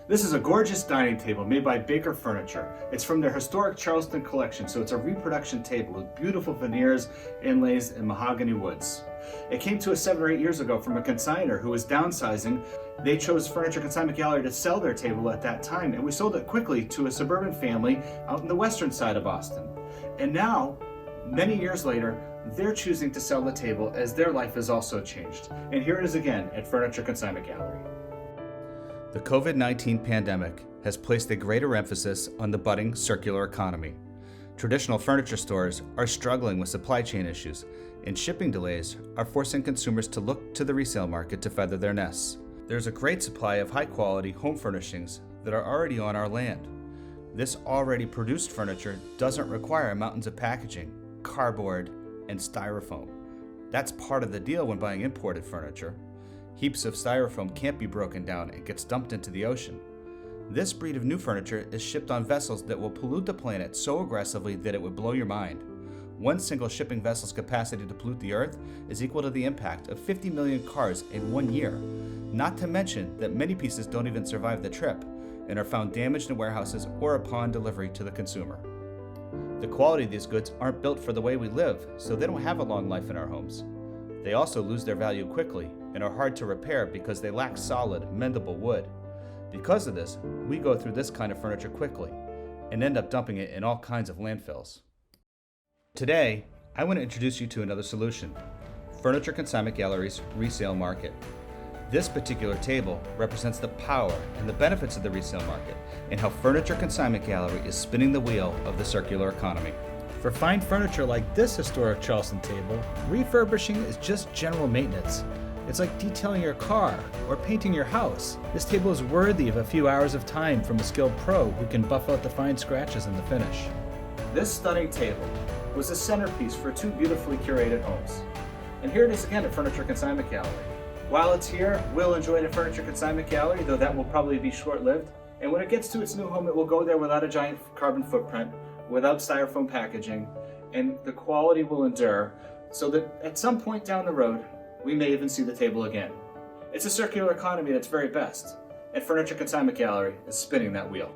This is a gorgeous dining table made by Baker Furniture. It's from their historic Charleston collection, so it's a reproduction table with beautiful veneers, inlays, and mahogany woods. It came to us 7 or 8 years ago from a consignor who was downsizing. They chose Furniture Consignment Gallery to sell their table at that time, and we sold it quickly to a suburban family out in the western side of Boston. And now, many years later, they're choosing to sell the table as their life has also changed. And here it is again at Furniture Consignment Gallery. The COVID-19 pandemic has placed a greater emphasis on the budding circular economy. Traditional furniture stores are struggling with supply chain issues, and shipping delays are forcing consumers to look to the resale market to feather their nests. There's a great supply of high-quality home furnishings that are already on our land. This already produced furniture doesn't require mountains of packaging, cardboard, and styrofoam. That's part of the deal when buying imported furniture. Heaps of styrofoam can't be broken down and gets dumped into the ocean. This breed of new furniture is shipped on vessels that will pollute the planet so aggressively that it would blow your mind. One single shipping vessel's capacity to pollute the earth is equal to the impact of 50 million cars in 1 year. Not to mention that many pieces don't even survive the trip and are found damaged in warehouses or upon delivery to the consumer. The quality of these goods aren't built for the way we live, so they don't have a long life in our homes. They also lose their value quickly and are hard to repair because they lack solid, mendable wood. Because of this, we go through this kind of furniture quickly and end up dumping it in all kinds of landfills. Today, I want to introduce you to another solution, Furniture Consignment Gallery's resale market. This particular table represents the power and the benefits of the resale market and how Furniture Consignment Gallery is spinning the wheel of the circular economy. For fine furniture like this historic Charleston table, refurbishing is just general maintenance. It's like detailing your car or painting your house. This table is worthy of a few hours of time from a skilled pro who can buff out the fine scratches in the finish. This stunning table was a centerpiece for 2 beautifully curated homes. And here it is again at Furniture Consignment Gallery. While it's here, we'll enjoy it at Furniture Consignment Gallery, though that will probably be short-lived. And when it gets to its new home, it will go there without a giant carbon footprint, without styrofoam packaging, and the quality will endure so that at some point down the road, we may even see the table again. It's a circular economy at its very best, and Furniture Consignment Gallery is spinning that wheel.